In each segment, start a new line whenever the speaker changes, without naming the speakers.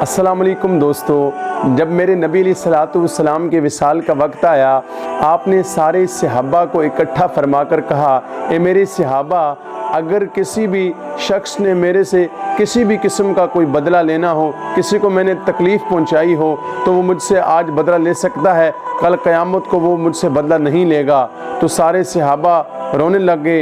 अस्सलाम वालेकुम दोस्तों, जब मेरे नबी अलैहिस्सलाम के विसाल का वक्त आया, आपने सारे सहाबा को इकट्ठा फरमाकर कहा, ए मेरे सहाबा, अगर किसी भी शख्स ने मेरे से किसी भी किस्म का कोई बदला लेना हो, किसी को मैंने तकलीफ़ पहुंचाई हो, तो वो मुझसे आज बदला ले सकता है, कल क़यामत को वो मुझसे बदला नहीं लेगा। तो सारे सहाबा रोने लगे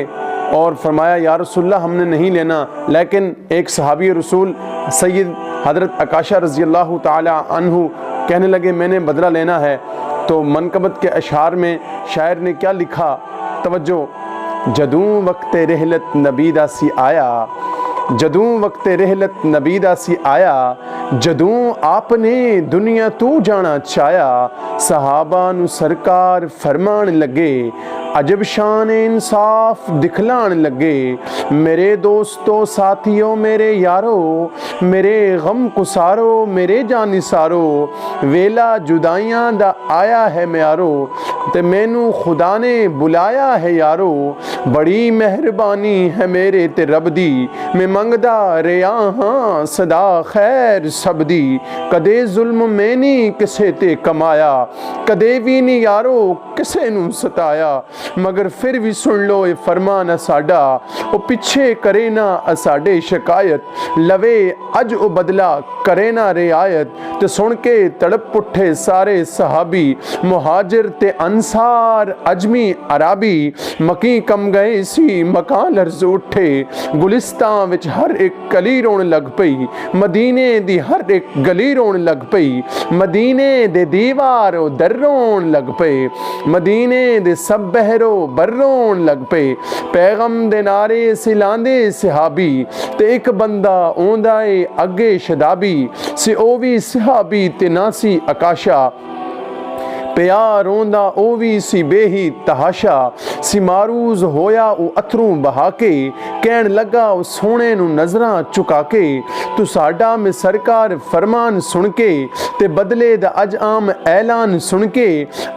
और फरमाया, या रसूलल्लाह, हमने नहीं लेना। लेकिन एक सहाबी रसूल सैयद हज़रत अकाशा रज़ी अल्लाह ताला अन्हु कहने लगे, मैंने बदला लेना है। तो मनकबत के अशार में शायर ने क्या लिखा, तवज्जो, जदूं वक्त रहलत नबीदा सी आया, जदूं वक्त रहलत नबीदा सी आया, जदूं आपने दुनिया तू जाना चाया, सहाबा नू सरकार फरमान लगे, अजब शान इंसाफ दिखलान लगे। मेरे दोस्तों साथियों मेरे यारो, मेरे गम कुसारो मेरे जानिसारो, वेला जुदाइयां दा आया है म्यारो, ते मैनू खुदा ने बुलाया है यारो, बड़ी मेहरबानी है मेरे ते रब दी, मैं मंगदा रिया हाँ सदा खैर सब दी, कदे जुल्म मैं नहीं किसे ते कमाया, कदे भी नहीं यारो किसे नू सताया, मगर फिर भी सुन लो ये फरमान साडा, ओ पिछे करे ना असाडे शिकायत, लवे अज ओ बदला करे ना रियायत। ते सुन के तड़प उठे सारे सहाबी, मुहाजिर ते अंसार अजमी अराबी, मकी कम गए सी मकान लर्ज उठे, गुलिस्तां विच हर एक गली रोन लग पई, मदीने दी हर एक गली रोन लग पई, मदीने दे दीवार दर रोन लग पे, मदीने दे सब बहरो बर्रोन लग पे, पैगम दे नारे सिलांदे सहाबी, ते एक बंदा ओंदा ए अगे शदाबी, से ओ भी सहाबी ते नासी अकाशा, प्यार रोंदा ओ भी सी बेही तहाशा, सी मारूज होया ओ अथरू बहा के, कहन लगा ओ सोने नू नजरां चुका के, तू साडा में सरकार फरमान सुन के, ते बदले दा अज आम ऐलान सुन के,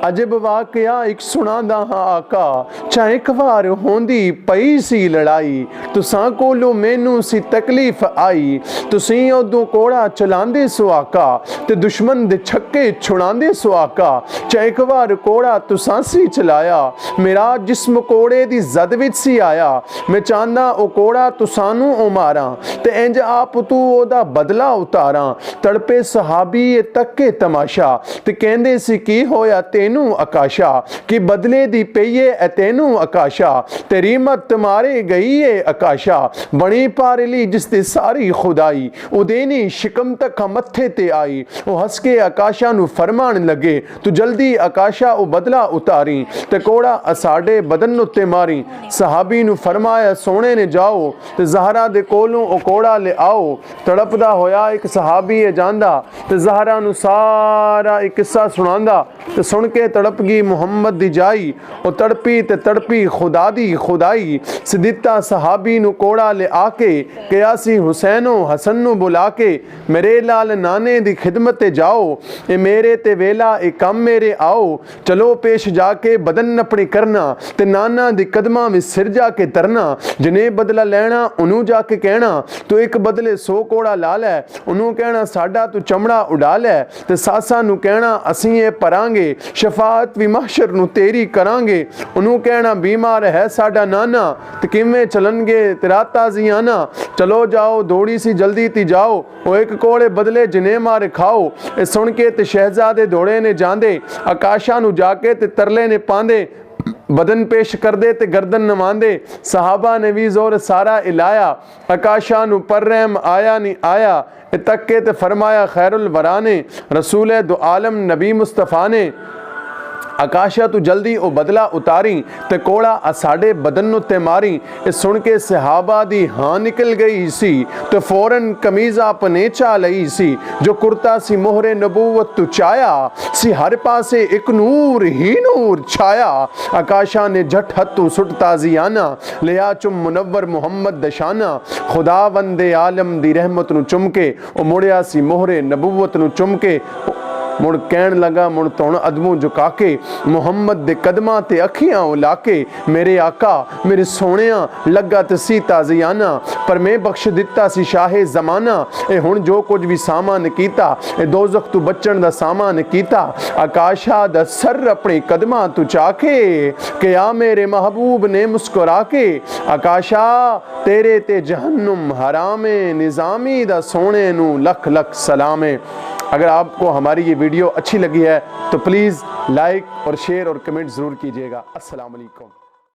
अजब वाकया एक सुनांदा हां आका, चाहे एक वार होंदी पई सी लड़ाई, तुसां कोलों मैनू सी तकलीफ आई, तुसीं उदों कोड़ा चलांदे सो आका, ते दुश्मन दे छक्के छुड़ांदे सो आका, चाहे एक बार कोड़ा तुसां सी चलाया, मेरा जिस्म कोड़े दी जद विच सी आया, मैं चाहना ओ कोड़ा तुसानू ओ मारा, ते इंज आप तू ओदा बदला उतारा। तड़पे सहाबी ये तक्के तमाशा, ते कहंदे सी की होया तेनू अकाशा, कि बदले दी पईए ए तेनू अकाशा, तेरी मत मारे गई है अकाशा, बड़ी पारली जिसदी सारी खुदाई, उदेनी शिकम तक मत्थे ते आई, ओ हंस के आकाशा नू फरमान लगे, तू जल्दी आकाशा ओ बदला उतारी, ते कोड़ा असाडे बदन उत्ते मारी। सहाबी नू फरमाया, सोने ने जाओ ते ज़हरा दे कोलों ओ कोड़ा ले आओ। तड़पदा होया एक सहाबी जांदा, ते ज़हरा नू सारा एक किस्सा सुनांदा, ते सुन के तड़प गई मुहम्मद दी जाई, ओ तड़पी ते तड़पी खुदा दी खुदाई, सिद्दीता सहाबी नू कोड़ा ले आके, कयासी हुसैनो हसन नू बुला के, मेरे लाल नाने दी खिदमत जाओ, ए मेरे ते वेला ए कम मेरे आओ, चलो पेश जाके बदन अपनी करना, ते नाना दी कदमां विच सिर जाके तरना, जिने बदला लेना उन्हों जाके कहना, तू एक बदले 100 कोड़ा ला लै, उन्हों कहना साडा तू चमड़ा उड़ा लै, ते सासा नू कहना असीं ये परांगे, शफात भी महशर नू तेरी करांगे, उन्हों कहना बीमार है साडा नाना, ते किवें चलनगे ते रातां जियाना, चलो जाओ दौड़ी सी जल्दी ती जाओ, ओ एक कोड़े बदले जिने मारे खाओ। ए सुन के ते शहजादे दौड़े ने जांदे, आकाशा नू जाके ते तरले ने पांदे, बदन पेश कर दे ते गर्दन नवांदे, सहाबा ने भी जोर सारा इलाया, आकाशा नू पर रहम आया नहीं आया, तक के ते फरमाया खैरुल वरा ने, रसूल दो आलम नबी मुस्तफ़ा ने, आकाशा तू जल्दी ओ बदला उतारी, ते कोड़ा असाडे बदन उत्ते मारी। ए सुन के सहाबा दी हाँ निकल गई सी, तो फौरन कमीज़ा अपने चा लई सी, जो कुर्ता सी मोहरे नबूवत तू चाया, सी हर पासे एक नूर ही नूर छाया। आकाशा ने झट हत्थू सुट ताजियाना, लिया चुम मुनव्वर मुहम्मद दशाना, खुदा वंदे आलम दी रहमत नू चुम के, ओ मुड़िया सी मोहरे नबूवत नू चुम के, मुड़ कहन लगा मुड़ तुण अदमों झुका के मुहम्मद दे कदमां ते अखियां उला के मेरे आका मेरे सोहणिया लगा ते सी ताज़ियाना पर मैं बख्श दिता सी शाहे ज़माना ए हुण जो कुछ भी सामान कीता ए दोज़ख तू बचण दा सामान कीता आकाशा दा सर अपने कदमां तू चाके कि आ मेरे महबूब ने मुस्कुरा के आकाशा तेरे ते जहन्नुम हरामे निज़ामी दा सोने नू लख लख सलामे। अगर आपको हमारी ये वीडियो अच्छी लगी है तो प्लीज़ लाइक और शेयर और कमेंट ज़रूर कीजिएगा। अस्सलाम वालेकुम।